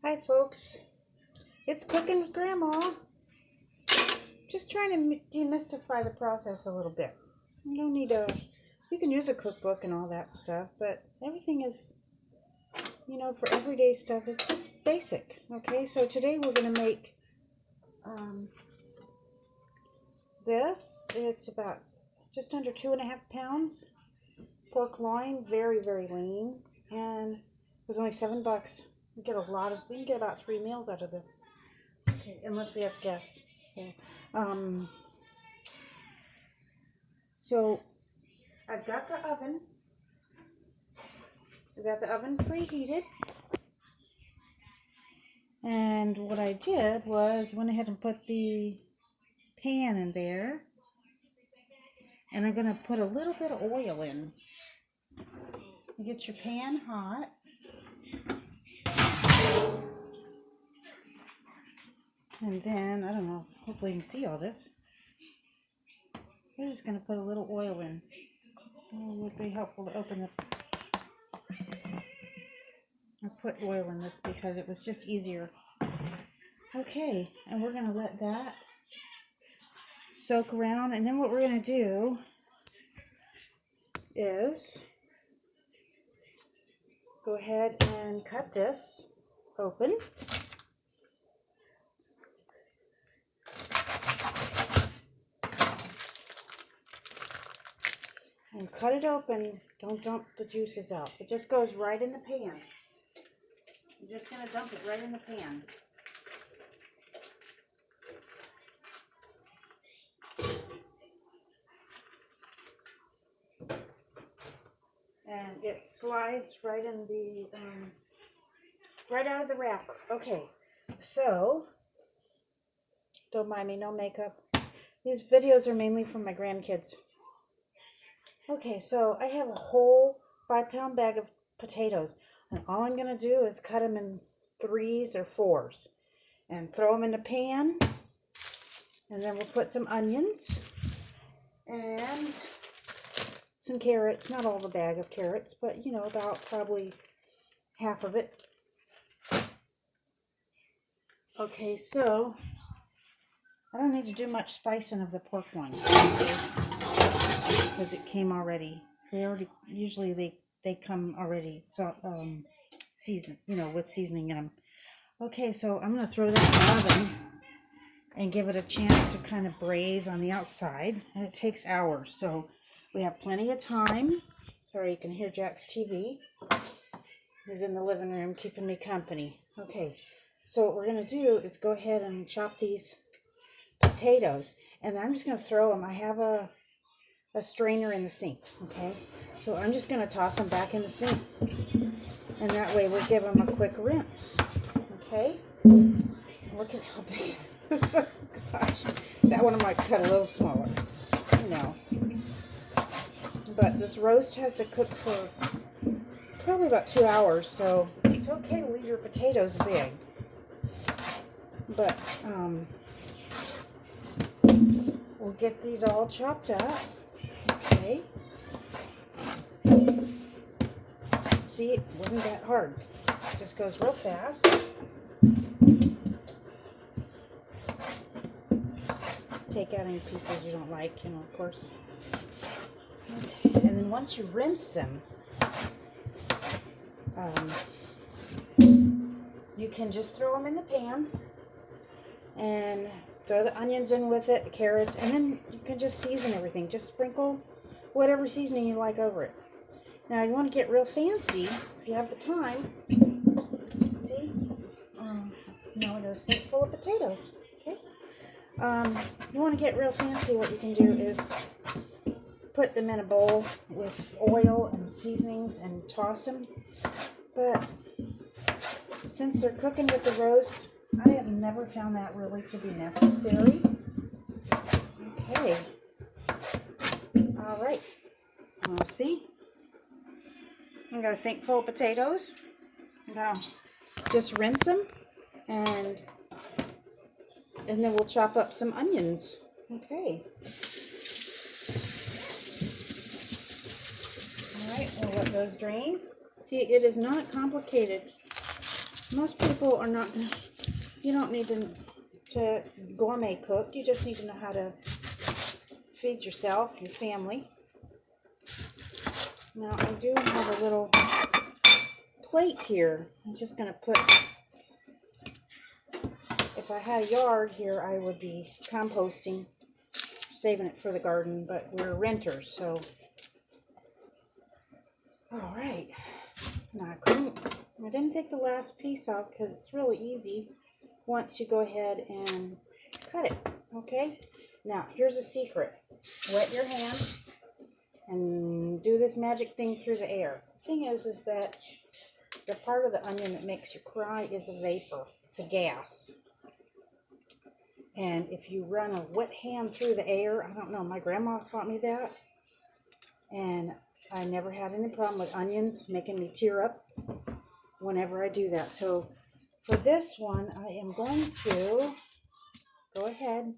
Hi folks, it's cooking with Grandma. Just trying to demystify the process a little bit. You don't need you can use a cookbook and all that stuff, but everything is, for everyday stuff, it's just basic. Okay, so today we're going to make this. It's about just under 2.5 pounds pork loin, very, very lean, and it was only $7. We can get about 3 meals out of this. Okay, unless we have guests. So I've got the oven. I've got the oven preheated. And what I did was went ahead and put the pan in there. And I'm going to put a little bit of oil in. You get your pan hot. And then, I don't know, hopefully you can see all this. I'm just going to put a little oil in. It would be helpful to open I put oil in this because it was just easier. Okay, and we're going to let that soak around. And then what we're going to do is go ahead and cut this open. And cut it open. Don't dump the juices out. It just goes right in the pan. I'm just going to dump it right in the pan. And it slides right in the, right out of the wrapper. Okay, so, don't mind me, no makeup. These videos are mainly for my grandkids. Okay, so I have a whole 5-pound bag of potatoes. And all I'm going to do is cut them in 3s or 4s. And throw them in the pan. And then we'll put some onions. And some carrots. Not all the bag of carrots, but, about probably half of it. Okay, so I don't need to do much spicing of the pork loin. Because it came already. Usually they come already seasoned, with seasoning in them. Okay, so I'm going to throw that in the oven and give it a chance to kind of braise on the outside. And it takes hours, so we have plenty of time. Sorry, you can hear Jack's TV. He's in the living room keeping me company. Okay, so what we're going to do is go ahead and chop these potatoes. And I'm just going to throw them. I have a strainer in the sink, okay? So I'm just going to toss them back in the sink. And that way we'll give them a quick rinse, okay? Look at how big this is. Gosh, that one I might cut a little smaller, But this roast has to cook for probably about 2 hours, so it's okay to leave your potatoes big. But we'll get these all chopped up. Okay. See, it wasn't that hard. It just goes real fast. Take out any pieces you don't like, of course. Okay. And then once you rinse them, you can just throw them in the pan and throw the onions in with it, the carrots, and then you can just season everything. Just sprinkle whatever seasoning you like over it. Now, you want to get real fancy if you have the time. See? That's now a sink full of potatoes. Okay? You want to get real fancy, what you can do is put them in a bowl with oil and seasonings and toss them. But since they're cooking with the roast, I have never found that really to be necessary. Okay. All right. See? I'm going to sink full of potatoes. I'm going to just rinse them. And then we'll chop up some onions. Okay. All right. We'll let those drain. See, it is not complicated Most people are not, you don't need to gourmet cook. You just need to know how to feed yourself, your family. Now, I do have a little plate here. I'm just going to put, if I had a yard here, I would be composting, saving it for the garden, but we're renters, so. All right. Now, I didn't take the last piece off because it's really easy once you go ahead and cut it, okay? Now, here's a secret. Wet your hand and do this magic thing through the air. The thing is that the part of the onion that makes you cry is a vapor. It's a gas. And if you run a wet hand through the air, I don't know, my grandma taught me that. And I never had any problem with onions making me tear up whenever I do that. So for this one, I am going to go ahead